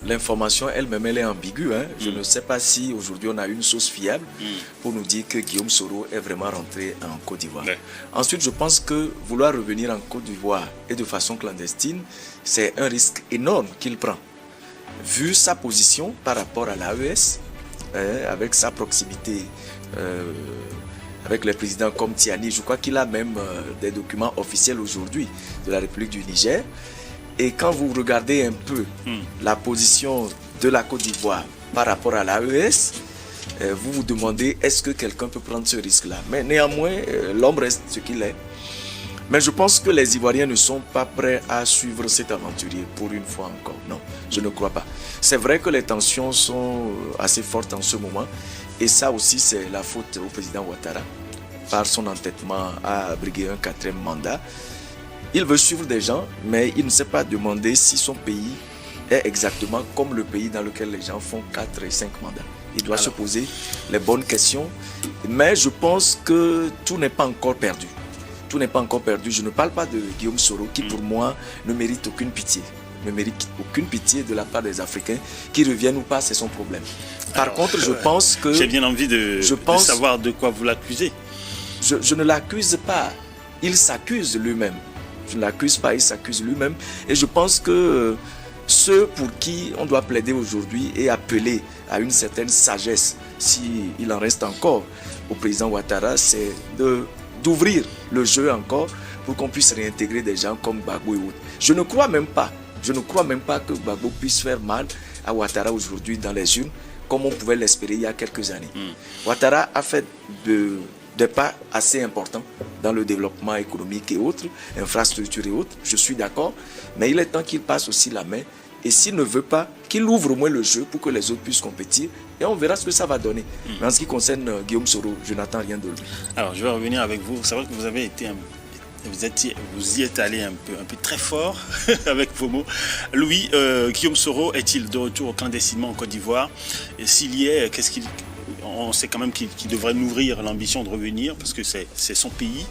l'information elle-même, elle est ambiguë. Je ne sais pas si aujourd'hui on a une source fiable pour nous dire que Guillaume Soro est vraiment rentré en Côte d'Ivoire. Ensuite, je pense que vouloir revenir en Côte d'Ivoire et de façon clandestine, c'est un risque énorme qu'il prend. Vu sa position par rapport à l'AES, avec sa proximité avec les présidents comme Tiani, je crois qu'il a même des documents officiels aujourd'hui de la République du Niger. Et quand vous regardez un peu la position de la Côte d'Ivoire par rapport à l'AES, vous vous demandez est-ce que quelqu'un peut prendre ce risque-là. Mais néanmoins, l'homme reste ce qu'il est. Mais je pense que les Ivoiriens ne sont pas prêts à suivre cet aventurier pour une fois encore. Non, je ne crois pas. C'est vrai que les tensions sont assez fortes en ce moment. Et ça aussi, c'est la faute au président Ouattara par son entêtement à briguer un 4e mandat. Il veut suivre des gens, mais il ne s'est pas demandé si son pays est exactement comme le pays dans lequel les gens font 4 et 5 mandats. Il doit se poser les bonnes questions. Mais je pense que tout n'est pas encore perdu. Tout n'est pas encore perdu. Je ne parle pas de Guillaume Soro qui, pour moi, ne mérite aucune pitié. Ne mérite aucune pitié de la part des Africains. Qui reviennent ou pas, c'est son problème. Par contre, je pense que... J'ai bien envie de savoir de quoi vous l'accusez. Je ne l'accuse pas. Il s'accuse lui-même. Je ne l'accuse pas, il s'accuse lui-même. Et je pense que ceux pour qui on doit plaider aujourd'hui et appeler à une certaine sagesse, s'il en reste encore au président Ouattara, c'est d'ouvrir le jeu encore pour qu'on puisse réintégrer des gens comme Gbagbo et autres. Je ne crois même pas que Gbagbo puisse faire mal à Ouattara aujourd'hui dans les urnes, comme on pouvait l'espérer il y a quelques années. Ouattara a fait des pas assez importants dans le développement économique et autres, infrastructures et autres, je suis d'accord, mais il est temps qu'il passe aussi la main, et s'il ne veut pas, qu'il ouvre au moins le jeu pour que les autres puissent compétir, et on verra ce que ça va donner. Mais en ce qui concerne Guillaume Soro, je n'attends rien de lui. Alors, je vais revenir avec vous. C'est vrai que vous avez été vous y êtes allé un peu très fort avec vos mots. Louis, Guillaume Soro est-il de retour clandestinement en Côte d'Ivoire? Et s'il y est, on sait quand même qu'il devrait nourrir l'ambition de revenir parce que c'est son pays.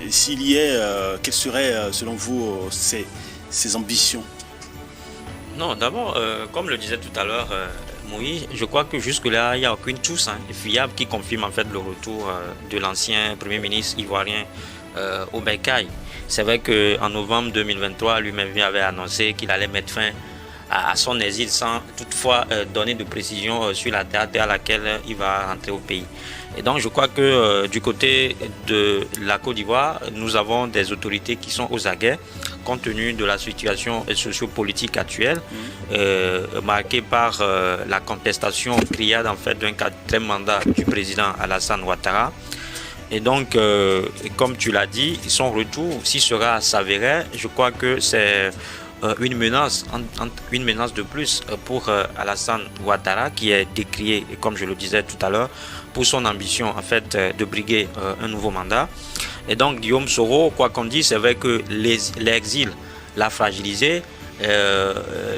Et s'il y est, quelles seraient selon vous ses ambitions? Non, d'abord, comme le disait tout à l'heure Moïse, je crois que jusque-là, il n'y a aucune source fiable qui confirme en fait le retour de l'ancien Premier ministre ivoirien au Bercail. C'est vrai qu'en novembre 2023, lui-même avait annoncé qu'il allait mettre fin à son exil sans toutefois donner de précision sur la date à laquelle il va rentrer au pays. Et donc je crois que du côté de la Côte d'Ivoire, nous avons des autorités qui sont aux aguets compte tenu de la situation sociopolitique actuelle, marquée par la contestation criarde en fait d'un 4e mandat du président Alassane Ouattara. Et donc, comme tu l'as dit, son retour, s'il sera s'avérait, je crois que c'est une menace de plus pour Alassane Ouattara, qui est décrié, comme je le disais tout à l'heure, pour son ambition en fait de briguer un nouveau mandat. Et donc Guillaume Soro, quoi qu'on dise, c'est vrai que l'exil l'a fragilisé,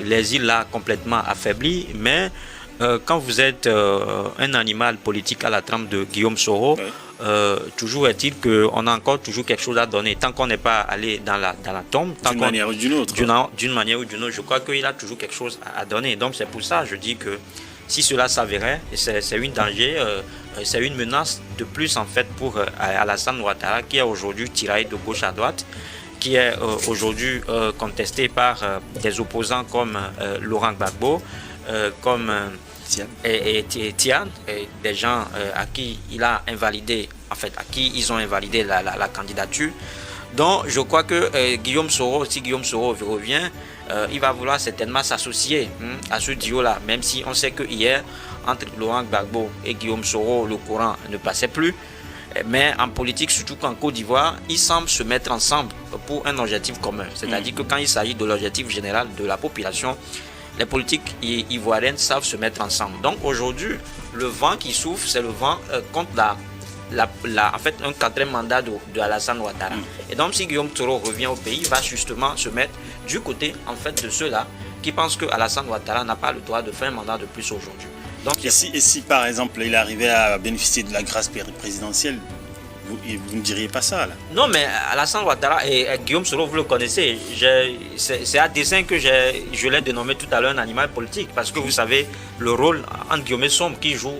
l'exil l'a complètement affaibli, mais quand vous êtes un animal politique à la trempe de Guillaume Soro, toujours est-il qu'on a encore toujours quelque chose à donner. Tant qu'on n'est pas allé dans la tombe, d'une manière ou d'une autre. D'une manière ou d'une autre, je crois qu'il a toujours quelque chose à donner. Donc c'est pour ça que je dis que si cela s'avérait, c'est une danger, c'est une menace de plus en fait pour Alassane Ouattara, qui est aujourd'hui tiraillé de gauche à droite, qui est aujourd'hui contesté par des opposants comme Laurent Gbagbo, comme Tian, des gens à qui il a invalidé, en fait, à qui ils ont invalidé la candidature. Donc je crois que Guillaume Soro, si Guillaume Soro revient, il va vouloir certainement s'associer à ce duo-là, même si on sait que hier, entre Laurent Gbagbo et Guillaume Soro, le courant ne passait plus. Mais en politique, surtout qu'en Côte d'Ivoire, ils semblent se mettre ensemble pour un objectif commun. C'est-à-dire que quand il s'agit de l'objectif général de la population, les politiques ivoiriennes savent se mettre ensemble. Donc aujourd'hui, le vent qui souffle, c'est le vent contre en fait, un 4e mandat de Alassane Ouattara. Et donc si Guillaume Soro revient au pays, il va justement se mettre du côté en fait de ceux-là qui pensent que Alassane Ouattara n'a pas le droit de faire un mandat de plus aujourd'hui. Donc, et si par exemple il arrivait à bénéficier de la grâce présidentielle, vous ne diriez pas ça là. Non, mais Alassane Ouattara et Guillaume Soro, vous le connaissez. C'est à dessein que je l'ai dénommé tout à l'heure un animal politique. Parce que vous savez le rôle, entre guillemets, sombre qu'il joue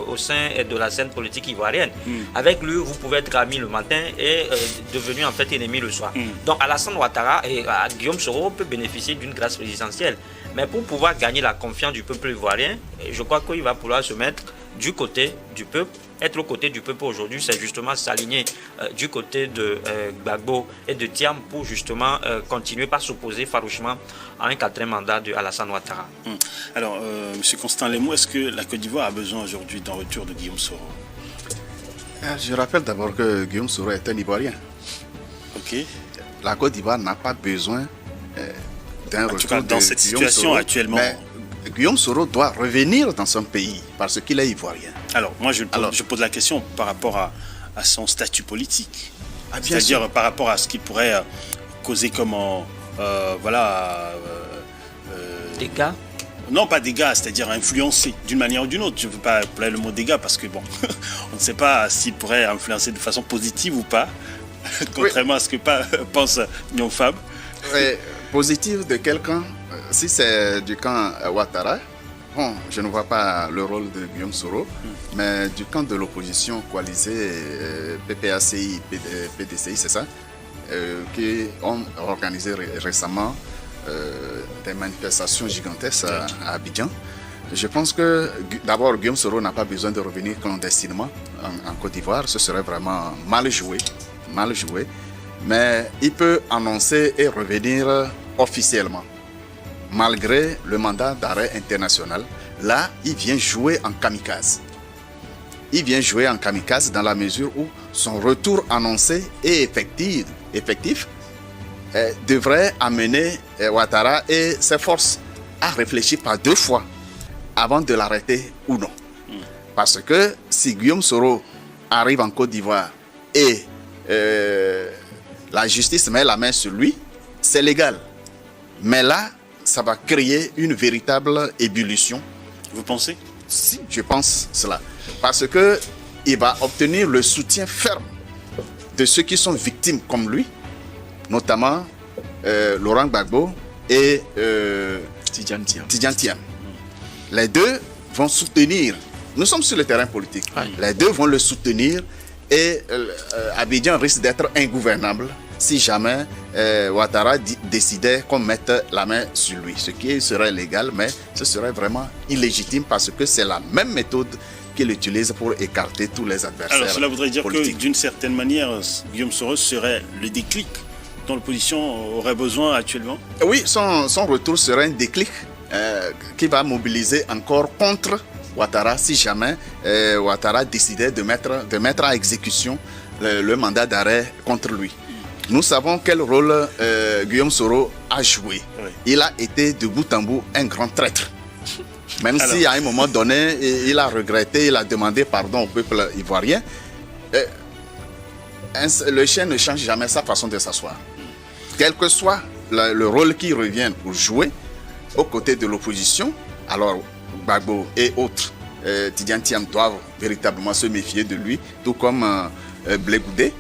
au sein de la scène politique ivoirienne. Avec lui, vous pouvez être ami le matin et devenu en fait ennemi le soir. Donc Alassane Ouattara et Guillaume Soro peut bénéficier d'une grâce présidentielle. Mais pour pouvoir gagner la confiance du peuple ivoirien, je crois qu'il va pouvoir se mettre du côté du peuple. Être aux côtés du peuple aujourd'hui, c'est justement s'aligner du côté de Gbagbo et de Thiam pour justement continuer par s'opposer farouchement à un quatrième mandat de Alassane Ouattara. Alors, M. Constant Lemou, est-ce que la Côte d'Ivoire a besoin aujourd'hui d'un retour de Guillaume Soro? Je rappelle d'abord que Guillaume Soro est un Ivoirien. Ok. La Côte d'Ivoire n'a pas besoin d'un retour. En tout cas, dans cette situation Soro, actuellement. Mais Guillaume Soro doit revenir dans son pays parce qu'il est Ivoirien. Alors, moi, je pose la question par rapport à son statut politique. Bien C'est-à-dire sûr. par rapport à ce qui pourrait causer comme... Dégâts? Non, pas dégâts, c'est-à-dire influencer d'une manière ou d'une autre. Je ne veux pas employer le mot dégâts parce que, bon, on ne sait pas s'il pourrait influencer de façon positive ou pas, contrairement à ce que pense Nyon Fab. Positive de quelqu'un, si c'est du camp Ouattara, bon, je ne vois pas le rôle de Guillaume Soro, mais du camp de l'opposition coalisée, PPACI, PDCI, c'est ça, qui ont organisé récemment des manifestations gigantesques à Abidjan. Je pense que d'abord Guillaume Soro n'a pas besoin de revenir clandestinement en Côte d'Ivoire, ce serait vraiment mal joué, mais il peut annoncer et revenir officiellement. Malgré le mandat d'arrêt international, là, il vient jouer en kamikaze. Il vient jouer en kamikaze dans la mesure où son retour annoncé et effectif devrait amener Ouattara et ses forces à réfléchir par deux fois avant de l'arrêter ou non. Parce que si Guillaume Soro arrive en Côte d'Ivoire et la justice met la main sur lui, c'est légal. Mais là, ça va créer une véritable ébullition. Vous pensez? Si, je pense cela. Parce qu'il va obtenir le soutien ferme de ceux qui sont victimes comme lui, notamment Laurent Gbagbo et Tidjane Thiam. Les deux vont soutenir. Nous sommes sur le terrain politique. Les deux vont le soutenir et Abidjan risque d'être ingouvernable si jamais Ouattara décidait qu'on mette la main sur lui. Ce qui serait légal, mais ce serait vraiment illégitime parce que c'est la même méthode qu'il utilise pour écarter tous les adversaires. Alors cela voudrait dire politiques. que d'une certaine manière, Guillaume Soro serait le déclic dont l'opposition aurait besoin actuellement? Oui, son retour serait un déclic qui va mobiliser encore contre Ouattara si jamais Ouattara décidait de mettre à exécution le mandat d'arrêt contre lui. Nous savons quel rôle Guillaume Soro a joué. Oui. Il a été de bout en bout un grand traître. Même si à un moment donné, il a regretté, il a demandé pardon au peuple ivoirien. Le chien ne change jamais sa façon de s'asseoir. Quel que soit le rôle qui revient pour jouer aux côtés de l'opposition, alors Gbagbo et autres, Tidjane Thiam doivent véritablement se méfier de lui, tout comme Blé Goudé.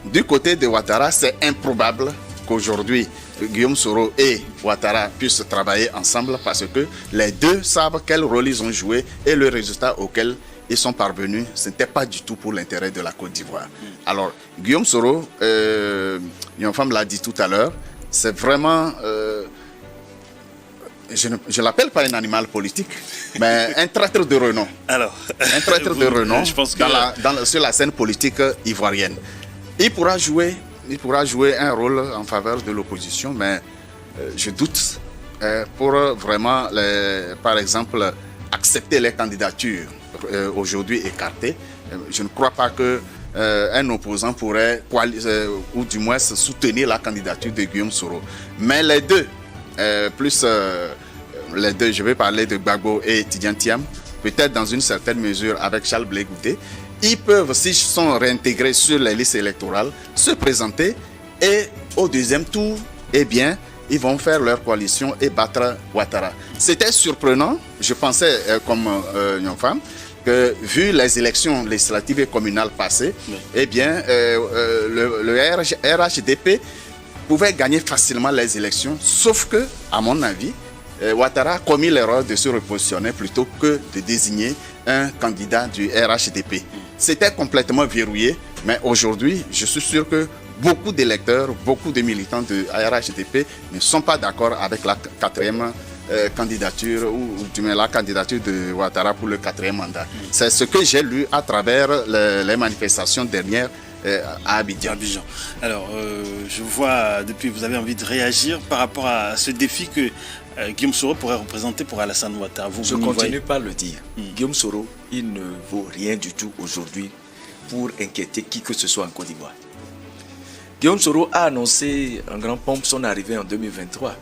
Du côté de Ouattara, c'est improbable qu'aujourd'hui Guillaume Soro et Ouattara puissent travailler ensemble parce que les deux savent quel rôle ils ont joué et le résultat auquel ils sont parvenus, ce n'était pas du tout pour l'intérêt de la Côte d'Ivoire. Alors, Guillaume Soro, une femme l'a dit tout à l'heure, c'est vraiment, je ne l'appelle pas un animal politique, mais un traître de renom. Alors, un traître de renom je pense que... sur la scène politique ivoirienne. Il pourra jouer un rôle en faveur de l'opposition, mais je doute pour vraiment, par exemple, accepter les candidatures aujourd'hui écartées. Je ne crois pas qu'un opposant pourrait, ou du moins soutenir la candidature de Guillaume Soro. Mais les deux, je vais parler de Gbagbo et Tidjane Thiam, peut-être dans une certaine mesure avec Charles Blé Goudé, ils peuvent, s'ils sont réintégrés sur les listes électorales, se présenter et au deuxième tour, eh bien, ils vont faire leur coalition et battre Ouattara. C'était surprenant, je pensais comme une femme, que, vu les élections législatives et communales passées, eh bien, le RHDP pouvait gagner facilement les élections, sauf que, à mon avis, Ouattara a commis l'erreur de se repositionner plutôt que de désigner un candidat du RHDP. C'était complètement verrouillé, mais aujourd'hui, je suis sûr que beaucoup d'électeurs, beaucoup de militants de RHDP ne sont pas d'accord avec la quatrième candidature ou du moins la candidature de Ouattara pour le 4e mandat. C'est ce que j'ai lu à travers les manifestations dernières à Abidjan. Alors, je vois, depuis vous avez envie de réagir par rapport à ce défi que Guillaume Soro pourrait représenter pour Alassane Ouattara. Je continue par le dire. Guillaume Soro, il ne vaut rien du tout aujourd'hui pour inquiéter qui que ce soit en Côte d'Ivoire. Guillaume Soro a annoncé en grand pompe son arrivée en 2023.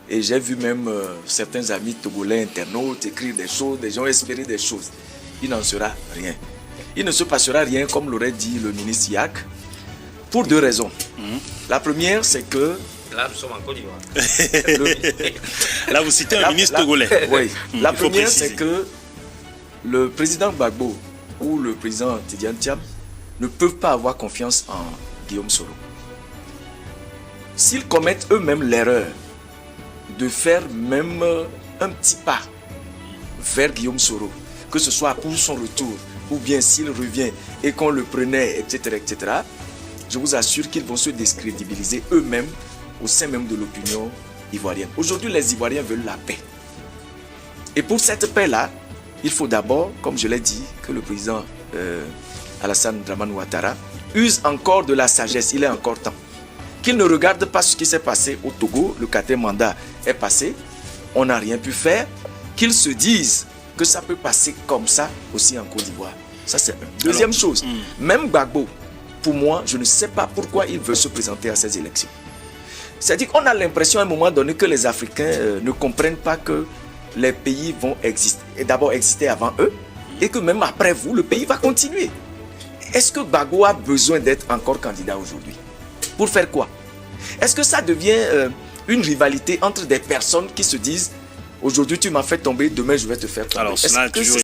Et j'ai vu même certains amis togolais internautes écrire des choses, des gens espérer des choses. Il n'en sera rien. Il ne se passera rien, comme l'aurait dit le ministre Yak, pour 2 raisons. La première, c'est que... Là, nous sommes en Côte d'Ivoire. Là, vous citez un ministre togolais. Oui. La première, c'est que le président Gbagbo ou le président Tidiane Thiam ne peuvent pas avoir confiance en Guillaume Soro. S'ils commettent eux-mêmes l'erreur de faire même un petit pas vers Guillaume Soro, que ce soit pour son retour, ou bien s'il revient et qu'on le prenait, etc., etc., je vous assure qu'ils vont se décrédibiliser eux-mêmes au sein même de l'opinion ivoirienne. Aujourd'hui, les Ivoiriens veulent la paix. Et pour cette paix-là, il faut d'abord, comme je l'ai dit, que le président Alassane Dramane Ouattara use encore de la sagesse. Il est encore temps. Qu'il ne regarde pas ce qui s'est passé au Togo. Le 4e mandat est passé. On n'a rien pu faire. Qu'ils se disent que ça peut passer comme ça aussi en Côte d'Ivoire. Ça, c'est un. Deuxième chose, même Gbagbo, pour moi, je ne sais pas pourquoi il veut se présenter à ces élections. C'est-à-dire qu'on a l'impression à un moment donné que les Africains ne comprennent pas que les pays vont exister, et d'abord exister avant eux, et que même après vous, le pays va continuer. Est-ce que Gbagbo a besoin d'être encore candidat aujourd'hui? Pour faire quoi? Est-ce que ça devient une rivalité entre des personnes qui se disent aujourd'hui tu m'as fait tomber, demain je vais te faire tomber? Alors, cela a toujours